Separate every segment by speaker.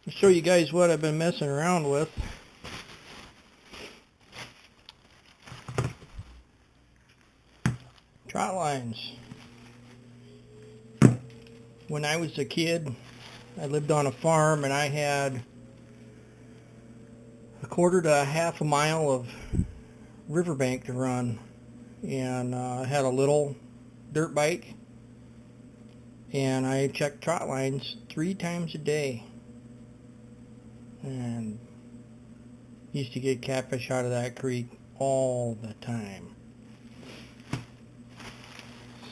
Speaker 1: I'll show you guys what I've been messing around with. Trot lines. When I was a kid, I lived on a farm and I had a quarter to a half a mile of riverbank to run, and I had a little dirt bike, and I checked trot lines 3 times a day, and used to get catfish out of that creek all the time.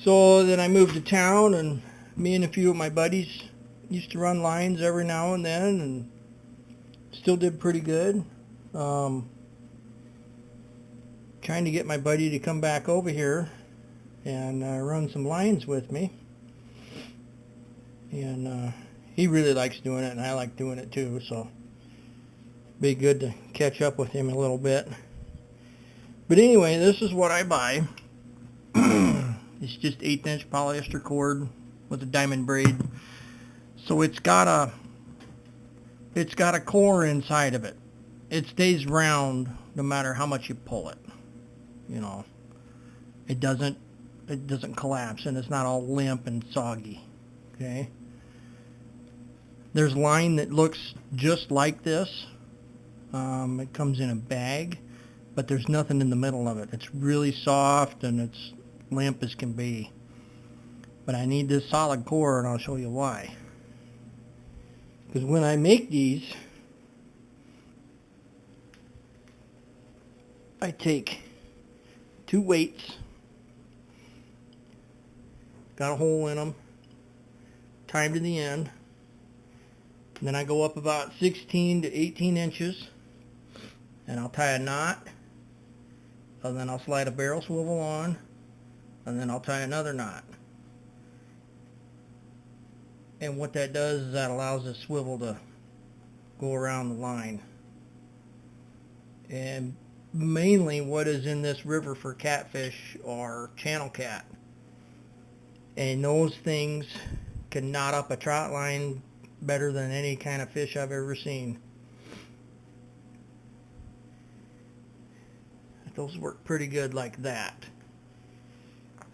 Speaker 1: So then I moved to town, and me and a few of my buddies used to run lines every now and then, and still did pretty good. Trying to get my buddy to come back over here and run some lines with me, and he really likes doing it, and I like doing it too, so be good to catch up with him a little bit. But anyway, this is what I buy. It's just 1/8" polyester cord with a diamond braid, so it's got a core inside of it. It stays round no matter how much you pull it. You know, it doesn't collapse, and it's not all limp and soggy. Okay. There's line that looks just like this. It comes in a bag, but there's nothing in the middle of it. It's really soft and it's limp as can be. But I need this solid core, and I'll show you why. Because when I make these, I take 2 weights, got a hole in them, timed to the end, and then I go up about 16 to 18 inches, and I'll tie a knot, and then I'll slide a barrel swivel on, and then I'll tie another knot. And what that does is that allows the swivel to go around the line. And mainly what is in this river for catfish are channel cat. And those things can knot up a trot line better than any kind of fish I've ever seen. Those work pretty good like that.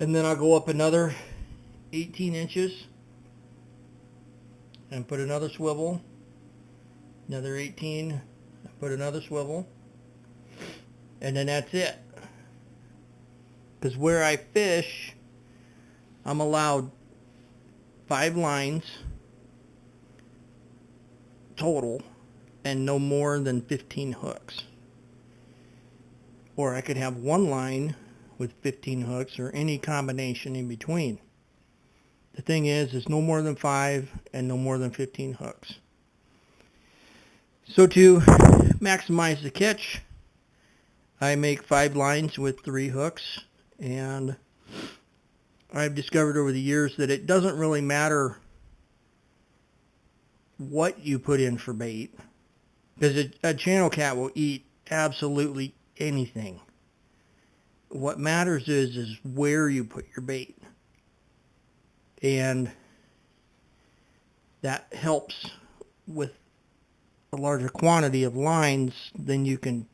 Speaker 1: And then I'll go up another 18 inches and put another swivel, another 18, put another swivel, and then that's it. Because where I fish, I'm allowed 5 lines total and no more than 15 hooks. Or I could have 1 line with 15 hooks, or any combination in between. The thing is no more than 5 and no more than 15 hooks. So to maximize the catch, I make 5 lines with 3 hooks, and I've discovered over the years that it doesn't really matter what you put in for bait, because a channel cat will eat absolutely anything. What matters is where you put your bait, and that helps with a larger quantity of lines. Then you can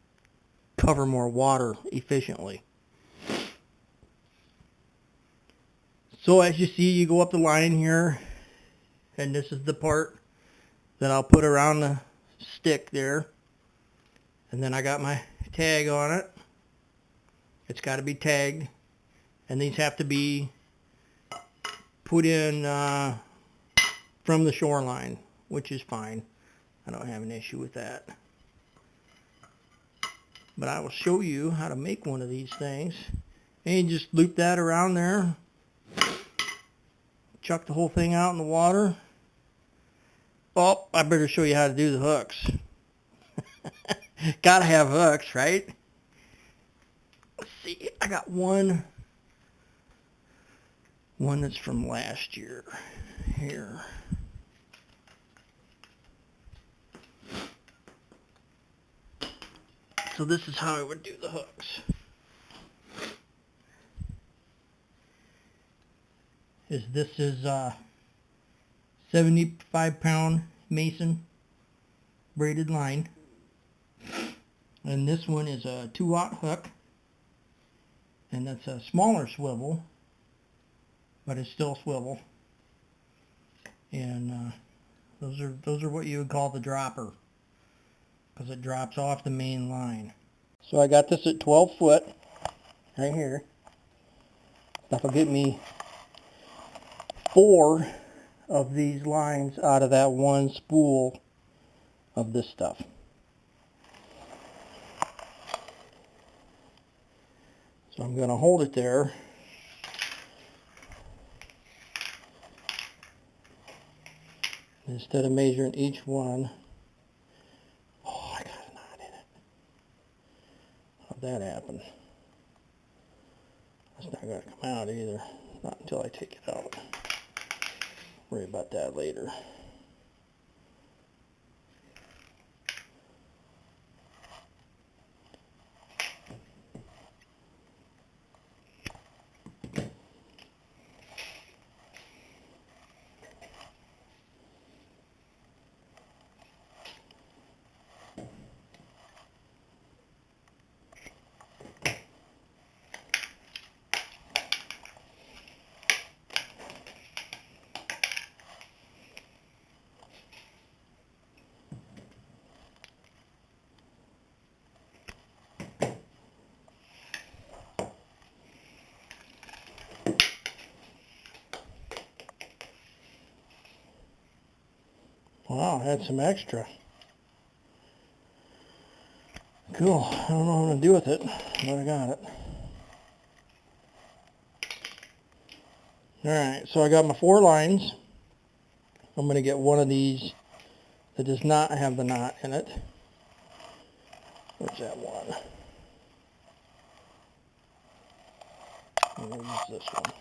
Speaker 1: cover more water efficiently. So as you see, you go up the line here, and this is the part that I'll put around the stick there, and then I got my tag on it. It's got to be tagged, and these have to be put in from the shoreline, which is fine. I don't have an issue with that. But I will show you how to make one of these things. And you just loop that around there, chuck the whole thing out in the water. Oh, I better show you how to do the hooks. Gotta have hooks, right? Let's see, I got one that's from last year here. So this is how I would do the hooks. This is 75-pound Mason braided line. And this one is a 2/0 hook. And that's a smaller swivel, but it's still swivel. And those are what you would call the dropper, because it drops off the main line. So I got this at 12 foot right here. That'll get me 4 of these lines out of that one spool of this stuff. So I'm going to hold it there. Instead of measuring each one. Oh, I got a knot in it. How'd that happen? That's not going to come out either. Not until I take it out. Worry about that later. Wow, I had some extra. Cool. I don't know what I'm going to do with it, but I got it. Alright, so I got my 4 lines. I'm going to get one of these that does not have the knot in it. Where's that one? I'm going to use this one.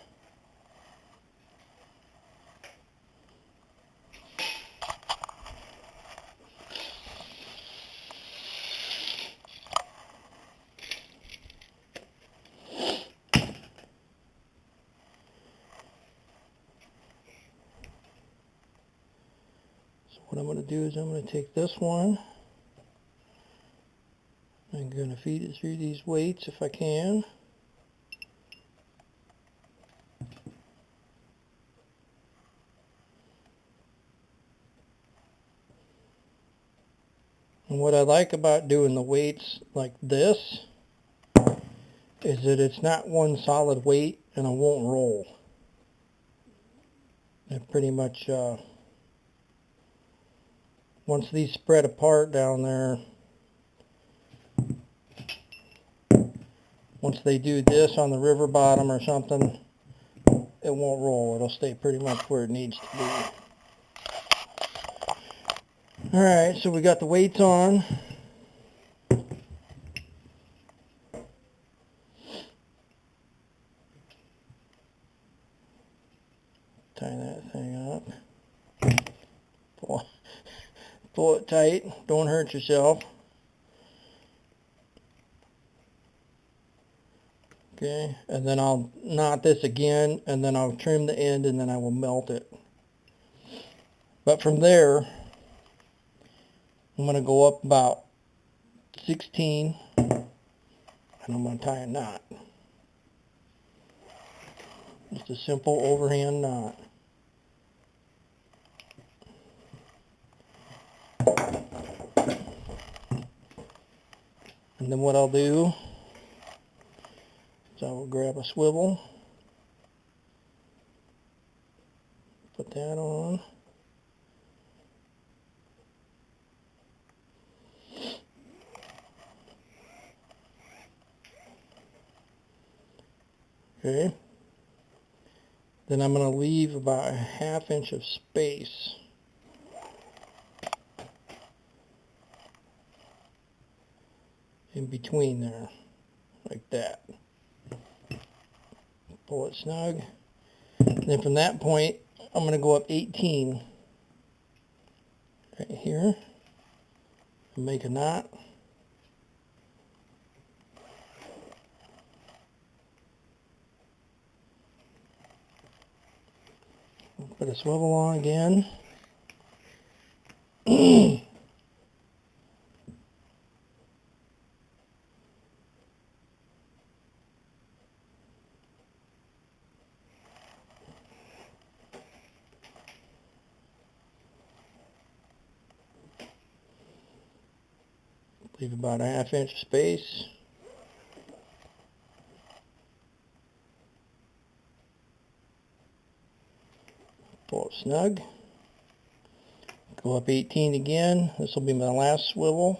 Speaker 1: What I'm going to do is I'm going to take this one. I'm going to feed it through these weights if I can. And what I like about doing the weights like this is that it's not one solid weight and it won't roll. It pretty much, once these spread apart down there, once they do this on the river bottom or something, it won't roll. It'll stay pretty much where it needs to be. Alright, so we got the weights on. Tie that thing up. Pull it tight. Don't hurt yourself. Okay, and then I'll knot this again, and then I'll trim the end, and then I will melt it. But from there, I'm going to go up about 16, and I'm going to tie a knot. Just a simple overhand knot. And then what I'll do is I will grab a swivel, put that on. Okay. Then I'm going to leave about a ½ inch of space. In between there, like that. Pull it snug. And then from that point, I'm going to go up 18 right here and make a knot. Put a swivel on again. Leave about a 1/2 inch space. Pull it snug. Go up 18 again. This will be my last swivel.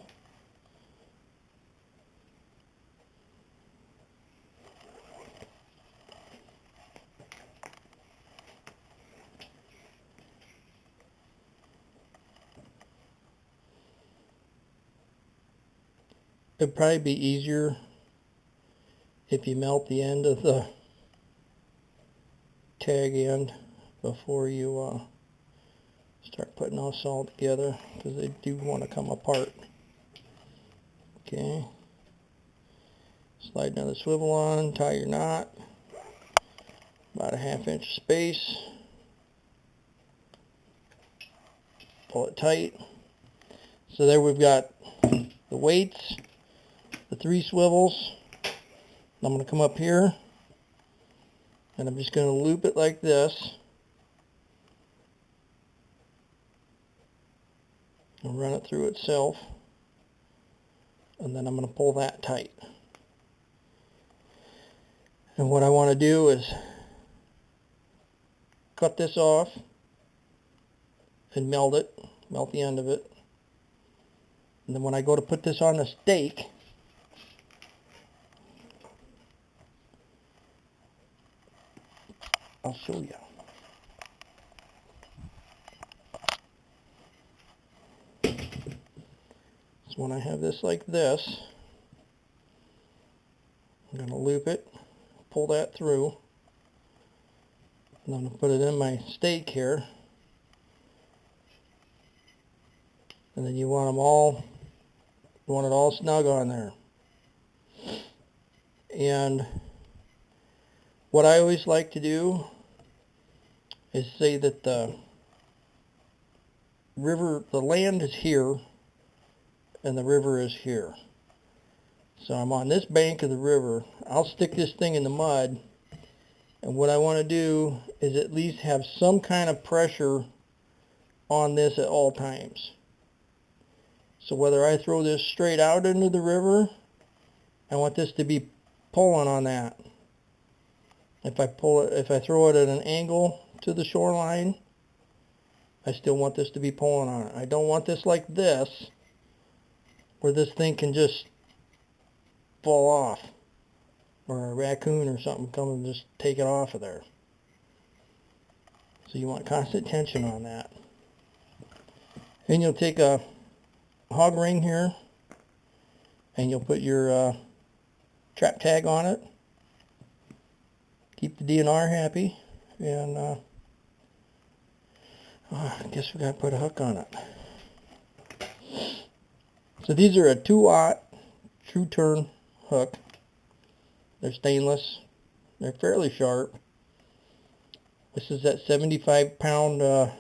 Speaker 1: It'd probably be easier if you melt the end of the tag end before you start putting this all together, because they do want to come apart. Okay. Slide another swivel on, tie your knot. About a 1/2 inch space. Pull it tight. So there we've got the weights, the 3 swivels. I'm going to come up here and I'm just going to loop it like this and run it through itself, and then I'm going to pull that tight. And what I want to do is cut this off and melt the end of it. And then when I go to put this on the stake, I'll show you. So when I have this like this, I'm going to loop it, pull that through, and I'm going to put it in my stake here. And then you want it all snug on there. And what I always like to do is say that the land is here and the river is here. So I'm on this bank of the river. I'll stick this thing in the mud, and what I want to do is at least have some kind of pressure on this at all times. So whether I throw this straight out into the river, I want this to be pulling on that. If I throw it at an angle to the shoreline, I still want this to be pulling on it. I don't want this like this, where this thing can just fall off, or a raccoon or something come and just take it off of there. So you want constant tension on that. And you'll take a hog ring here, and you'll put your trap tag on it. Keep the DNR happy, and I guess we gotta put a hook on it. So these are a 2/0 true turn hook. They're stainless. They're fairly sharp. This is that 75-pound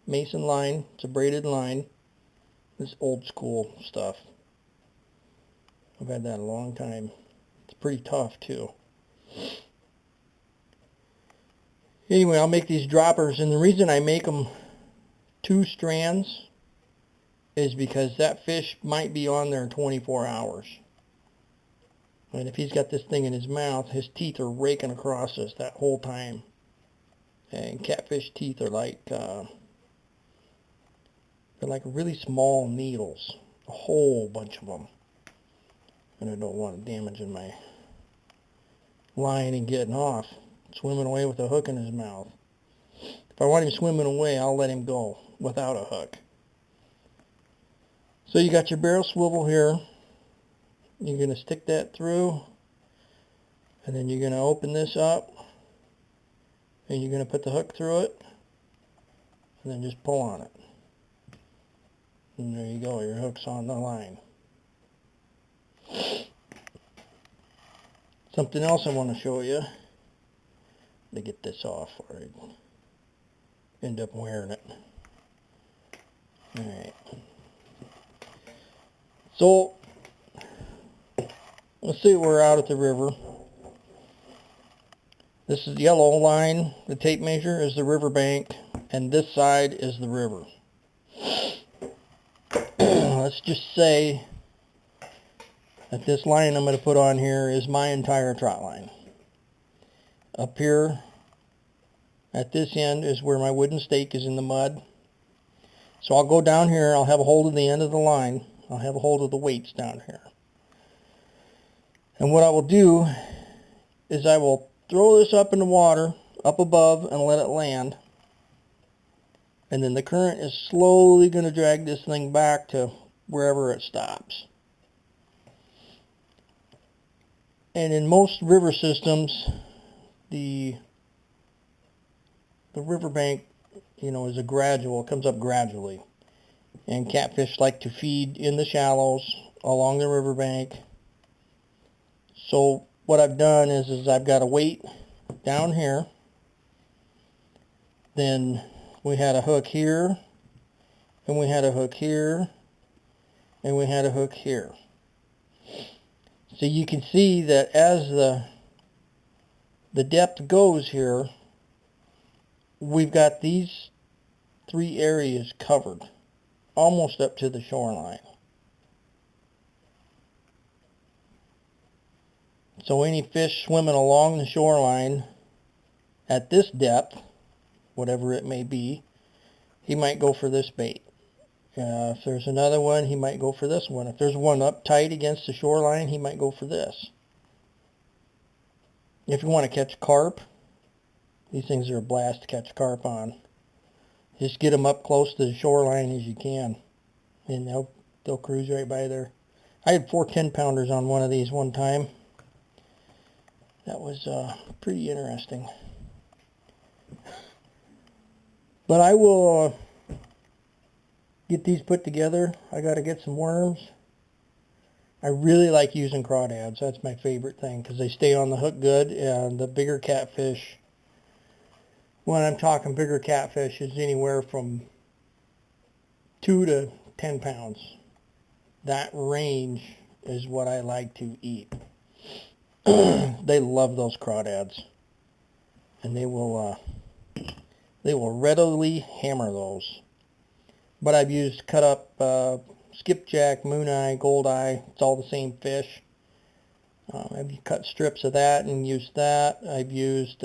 Speaker 1: Mason line. It's a braided line. This old school stuff. I've had that a long time. It's pretty tough too. Anyway, I'll make these droppers, and the reason I make them 2 strands is because that fish might be on there in 24 hours. And if he's got this thing in his mouth, his teeth are raking across us that whole time. And catfish teeth are like they're like really small needles, a whole bunch of them. And I don't want it damaging my line and getting off, swimming away with a hook in his mouth. If I want him swimming away, I'll let him go without a hook. So you got your barrel swivel here. You're going to stick that through, and then you're going to open this up, and you're going to put the hook through it, and then just pull on it. And there you go, your hook's on the line. Something else I want to show you. To get this off, or I'd end up wearing it. Alright. So, let's see, we're out at the river. This is the yellow line, the tape measure is the river bank, and this side is the river. Let's just say that this line I'm going to put on here is my entire trot line. Up here at this end is where my wooden stake is in the mud. So I'll go down here, I'll have a hold of the end of the line, I'll have a hold of the weights down here. And what I will do is I will throw this up in the water, up above, and let it land. And then the current is slowly going to drag this thing back to wherever it stops. And in most river systems, the riverbank, is a gradual, it comes up gradually. And catfish like to feed in the shallows along the riverbank. So what I've done is I've got a weight down here. Then we had a hook here, and we had a hook here, and we had a hook here. So you can see that as the depth goes here, we've got these 3 areas covered almost up to the shoreline. So any fish swimming along the shoreline at this depth, whatever it may be, he might go for this bait. If there's another one, he might go for this one. If there's one up tight against the shoreline, he might go for this. If you want to catch carp, these things are a blast to catch carp on. Just get them up close to the shoreline as you can, and they'll cruise right by there. I had 4 10-pounders on one of these one time. That was pretty interesting. But I will get these put together. I got to get some worms. I really like using crawdads. That's my favorite thing because they stay on the hook good, and the bigger catfish, when I'm talking bigger catfish, is anywhere from 2 to 10 pounds. That range is what I like to eat. They love those crawdads, and they will readily hammer those. But I've used cut up skipjack, mooneye, goldeye. It's all the same fish. I've cut strips of that and used that. I've used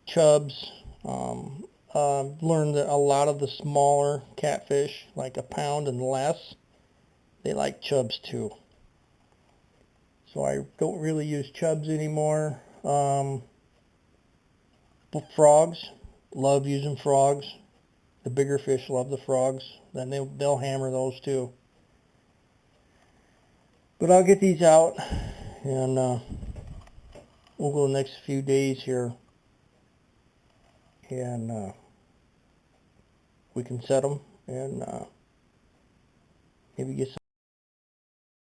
Speaker 1: chubs. I've learned that a lot of the smaller catfish, like a pound and less, they like chubs too. So I don't really use chubs anymore. Frogs, love using frogs. The bigger fish love the frogs. Then they'll hammer those too. But I'll get these out, and we'll go the next few days here, and we can set them and maybe get some